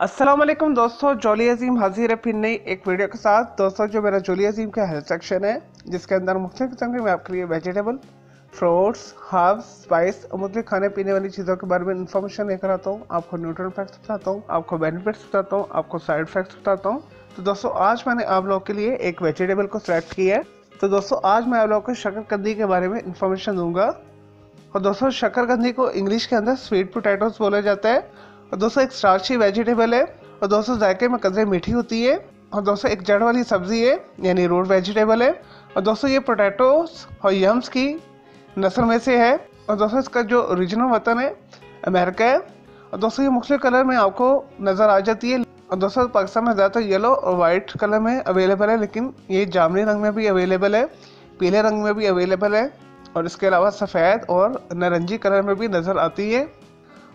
अस्सलाम वालेकुम दोस्तों, जॉली अजीम हाजिर है फिर नई एक वीडियो के साथ। दोस्तों, जो मेरा जॉली अजीम का हेल्थ सेक्शन है जिसके अंदर मुख्तलिफ किस्म के मैं आपके लिए वेजिटेबल, फ्रूट्स, हर्ब्स, स्पाइस और मुख्तलिफ खाने पीने वाली चीज़ों के बारे में इंफॉर्मेशन लेकर आता हूँ। आपको न्यूट्रिएंट फैक्ट्स बताता हूँ, आपको बेनिफिट्स बताता हूँ, आपको साइड इफेक्ट्स बताता हूँ। तो दोस्तों, आज मैंने आप लोगों के लिए एक वेजिटेबल को सिलेक्ट किया है। तो दोस्तों, आज मैं आप लोगों को शकरकंदी के बारे में इंफॉर्मेशन दूंगा। और दोस्तों, शकरकंदी को इंग्लिश के अंदर स्वीट पोटैटोस बोला जाता है। और दोस्तों, एक स्टार्ची वेजिटेबल है और दोस्तों जायके में कदरे मीठी होती है। और दोस्तों, एक जड़ वाली सब्जी है यानी रूट वेजिटेबल है। और दोस्तों, ये पोटैटोस और यम्स की नस्ल में से है। और दोस्तों, इसका जो ओरिजिनल वतन है अमेरिका है। और दोस्तों, ये मुख्तलिफ कलर में आपको नज़र आ जाती है। और दोस्तों, पाकिस्तान में ज़्यादातर येलो और वाइट कलर में अवेलेबल है, लेकिन ये जामुनी रंग में भी अवेलेबल है, पीले रंग में भी अवेलेबल है और इसके अलावा सफ़ेद और नारंगी कलर में भी नज़र आती है।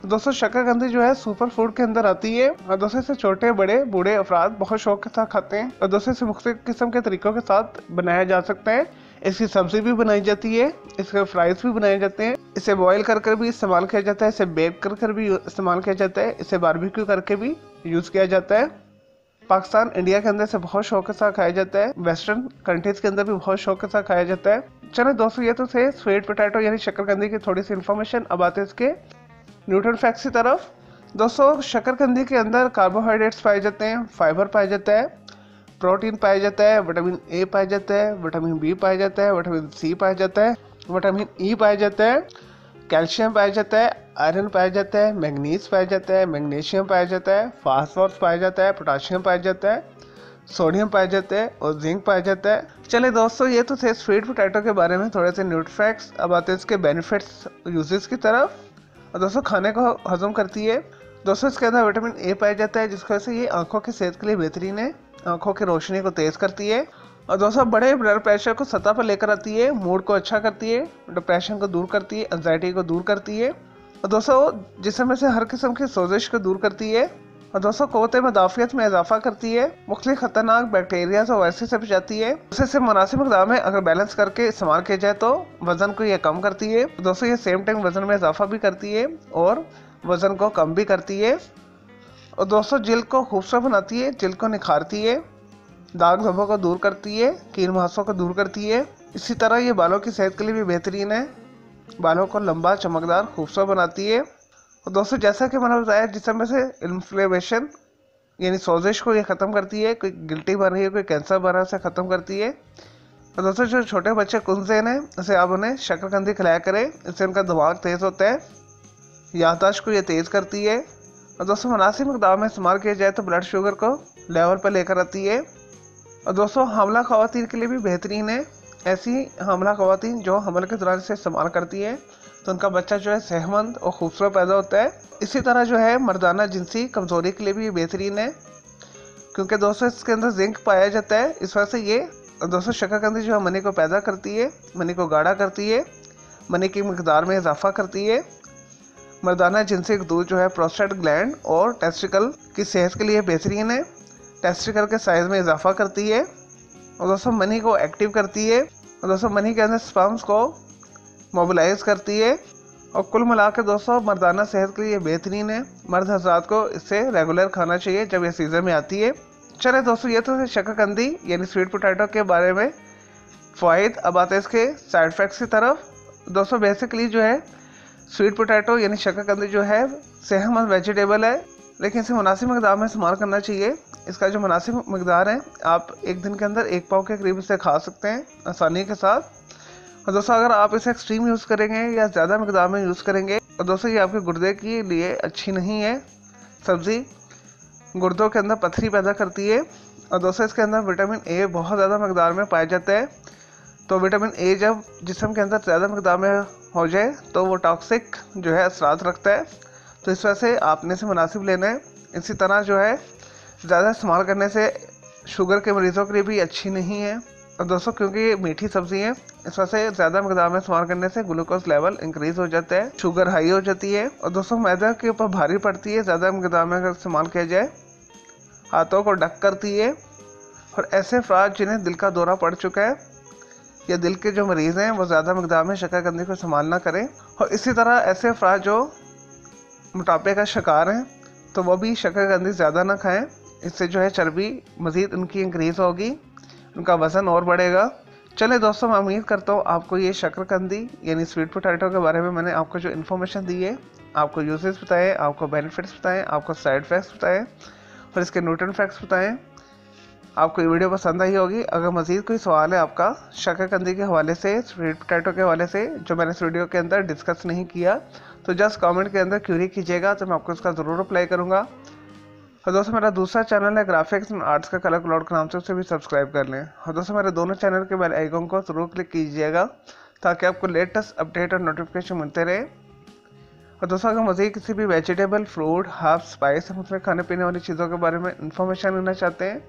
दोस्तों, शकरकंदी जो है सुपर फूड के अंदर आती है और दोस्तों इसे छोटे बड़े बूढ़े अफराद बहुत शौक के साथ खाते हैं। और दोस्तों, इसे मुख्तलिफ किस्म के तरीकों के साथ बनाया जा सकता है। इसकी सब्जी भी बनाई जाती है, इसके फ्राइज भी बनाए जाते हैं, इसे बॉईल कर भी इस्तेमाल किया जाता है, इसे बेक कर भी इस्तेमाल किया जाता है, इसे बारबेक्यू करके भी यूज़ किया जाता है। पाकिस्तान, इंडिया के अंदर से बहुत शौक के साथ खाया जाता है। वेस्टर्न कंट्रीज के अंदर भी बहुत शौक के साथ खाया जाता है। चले दोस्तों, ये तो थे स्वीट पोटैटो यानी शकरकंदी की थोड़ी सी इन्फॉर्मेशन। अब आते हैं इसके न्यूट्रिएंट फैक्ट्स की तरफ। दोस्तों, शकरकंदी के अंदर कार्बोहाइड्रेट्स पाए जाते हैं, फाइबर पाया जाता है, प्रोटीन पाया जाता है, विटामिन ए पाया जाता है, विटामिन बी पाया जाता है, विटामिन सी पाया जाता है, विटामिन ई पाया जाता है, कैल्शियम पाया जाता है, आयरन पाया जाता है, मैग्नीज पाया जाता है, मैग्नीशियम पाया जाता है, फास्फोरस पाया जाता है, पोटाशियम पाया जाता है, सोडियम पाया जाता है और जिंक पाया जाता है। चले दोस्तों, ये तो थे स्वीट पोटैटो के बारे में थोड़े से न्यूट्रिएंट फैक्ट्स। अब आते हैं इसके बेनिफिट्स, यूजेस की तरफ। और दोस्तों, खाने को हजम करती है। दोस्तों, इसके अंदर विटामिन ए पाया जाता है जिसकी वजह से ये आंखों की सेहत के लिए बेहतरीन है, आंखों की रोशनी को तेज करती है। और दोस्तों, बड़े ब्लड प्रेशर को सतह पर लेकर आती है, मूड को अच्छा करती है, डिप्रेशन को दूर करती है, एंजाइटी को दूर करती है। और दोस्तों, जिस्म में से हर किस्म की सोजिश को दूर करती है। और दोस्तों, क़ुव्वत मदाफ़ियत में इजाफा करती है, मुख्तलिफ खतरनाक बैक्टीरिया और वायरस से बचाती है। इसे मुनासिब मक़दार में अगर बैलेंस करके इस्तेमाल किया जाए तो वज़न को ये कम करती है। दोस्तों, ये सेम टाइम वज़न में इजाफा भी करती है और वज़न को कम भी करती है। और दोस्तों, जिल्द को खूबसूरत बनाती है, जिल्द को निखारती है, दाग धब्बों को दूर करती है, कील मुहासों को दूर करती है। इसी तरह ये बालों की सेहत के लिए भी बेहतरीन है, बालों को लंबा, चमकदार, खूबसूरत बनाती है। और दोस्तों, जैसा कि मैंने बताया, जिसम में से इन्फ्लेमेशन यानी सोजिश को ये ख़त्म करती है। कोई गिल्टी बन रही है, कोई कैंसर बन रहा है, उसे ख़त्म करती है। और दोस्तों, जो छोटे बच्चे कुंज़ेन हैं उसे आप उन्हें शकरकंदी खिलाया करें, इससे उनका दिमाग तेज़ होता है, याददाश्त को ये तेज़ करती है। और दोस्तों, मुनासिब मक़दार में इस्तेमाल किया जाए तो ब्लड शुगर को लेवल पर लेकर आती है। और दोस्तों, हामला ख़वातीन के लिए भी बेहतरीन है। ऐसी हामला ख़वातीन जो हमल के दौरान इसे इस्तेमाल करती है तो उनका बच्चा जो है सेहतमंद और खूबसूरत पैदा होता है। इसी तरह जो है मर्दाना जिनसी कमज़ोरी के लिए भी बेहतरीन है, क्योंकि दोस्तों इसके अंदर जिंक पाया जाता है। इस वजह से ये दोस्तों शकरकंदी जो है मनी को पैदा करती है, मनी को गाढ़ा करती है, मनी की मकदार में इजाफा करती है। मर्दाना जिनसी दूध जो है प्रोस्टेट ग्लैंड और टेस्टिकल की सेहत के लिए बेहतरीन है, टेस्टिकल के साइज़ में इजाफा करती है। और दोस्तों, मनी को एक्टिव करती है। और दोस्तों, मनी के अंदर स्पर्म्स को मोबिलाइज करती है। और कुल मिलाकर दोस्तों, मर्दाना सेहत के लिए बेहतरीन है। मर्द हज़रात को इससे रेगुलर खाना चाहिए जब ये सीज़न में आती है। चले दोस्तों, ये तो शकरकंदी यानी स्वीट पोटैटो के बारे में फ़वाइद। अब आते हैं इसके साइड इफ़ेक्ट्स की तरफ। दोस्तों, बेसिकली जो है स्वीट पोटैटो यानी शकरकंदी जो है सेहतमंद वेजिटेबल है, लेकिन इसे मुनासिब मक़दार में इस्तेमाल करना चाहिए। इसका जो मुनासिब मक़दार है, आप एक दिन के अंदर 1 पाव के करीब इसे खा सकते हैं आसानी के साथ। और दोस्तों, अगर आप इसे एक्सट्रीम यूज़ करेंगे या ज़्यादा मकदार में यूज़ करेंगे और दोस्तों ये आपके गुर्दे के लिए अच्छी नहीं है। सब्ज़ी गुर्दों के अंदर पथरी पैदा करती है। और दोस्तों, इसके अंदर विटामिन ए बहुत ज़्यादा मकदार में पाया जाता है। तो विटामिन ए जब जिस्म के अंदर ज़्यादा मकदार में हो जाए तो वो टॉक्सिक जो है असरात रखता है। तो इस वजह से आपने इसे मुनासिब लेना है। इसी तरह जो है ज़्यादा इस्तेमाल करने से शुगर के मरीज़ों के लिए भी अच्छी नहीं है। और दोस्तों, क्योंकि ये मीठी सब्ज़ी है, इस वजह से ज़्यादा मकदार में इस्तेमाल करने से ग्लूकोज लेवल इंक्रीज़ हो जाता है, शुगर हाई हो जाती है। और दोस्तों, मैदा के ऊपर भारी पड़ती है ज़्यादा मकदार में अगर इस्तेमाल किया जाए, हाथों को ढक करती है। और ऐसे अफराद जिन्हें दिल का दौरा पड़ चुका है या दिल के जो मरीज़ हैं वो ज़्यादा मकदार में शकरकंदी को इस्तेमाल ना करें। और इसी तरह ऐसे अफराद जो मोटापे का शिकार हैं तो वो भी शकरकंदी ज़्यादा ना खाएं, इससे जो है चर्बी मज़ीद उनकी इंक्रीज़ होगी, उनका वज़न और बढ़ेगा। चले दोस्तों, मैं उम्मीद करता हूँ आपको ये शकरकंदी यानी स्वीट पोटैटो के बारे में मैंने आपको जो इन्फॉर्मेशन दी है, आपको यूजेस बताए, आपको बेनिफिट्स बताएं, आपको साइड इफ़ेक्ट्स बताएं और इसके न्यूट्रिएंट फैक्ट्स बताएं, आपको ये वीडियो पसंद आई होगी। अगर मज़ीद कोई सवाल है आपका शकरकंदी के हवाले से, स्वीट पोटैटो के हवाले से, जो मैंने इस वीडियो के अंदर डिस्कस नहीं किया, तो जस्ट कमेंट के अंदर क्यूरी कीजिएगा, तो मैं आपको उसका ज़रूर रिप्लाई करूँगा। और दोस्तों, मेरा दूसरा चैनल है ग्राफिक्स एंड आर्ट्स का कलर क्लाउड के नाम से, उसे भी सब्सक्राइब कर लें। और दोस्तों, मेरे दोनों चैनल के बेल आइकन को ज़रूर क्लिक कीजिएगा ताकि आपको लेटेस्ट अपडेट और नोटिफिकेशन मिलते रहे। और दोस्तों, अगर मज़ीद किसी भी वेजिटेबल, फ्रूट, हर्ब, स्पाइस और उसमें खाने पीने वाली चीज़ों के बारे में इन्फॉर्मेशन लेना चाहते हैं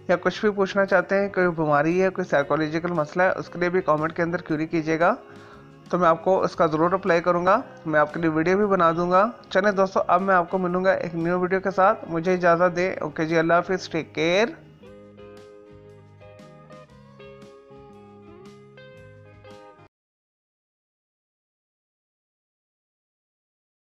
या कुछ भी पूछना चाहते हैं, कोई बीमारी है, कोई साइकोलॉजिकल मसला है, उसके लिए भी कमेंट के अंदर क्यूरी कीजिएगा, तो मैं आपको उसका ज़रूर रिप्लाई करूँगा। मैं आपके लिए वीडियो भी बना दूंगा। चलें दोस्तों, अब मैं आपको मिलूँगा एक न्यू वीडियो के साथ। मुझे इजाज़त दें। ओके जी, अल्लाह हाफिज़, टेक केयर।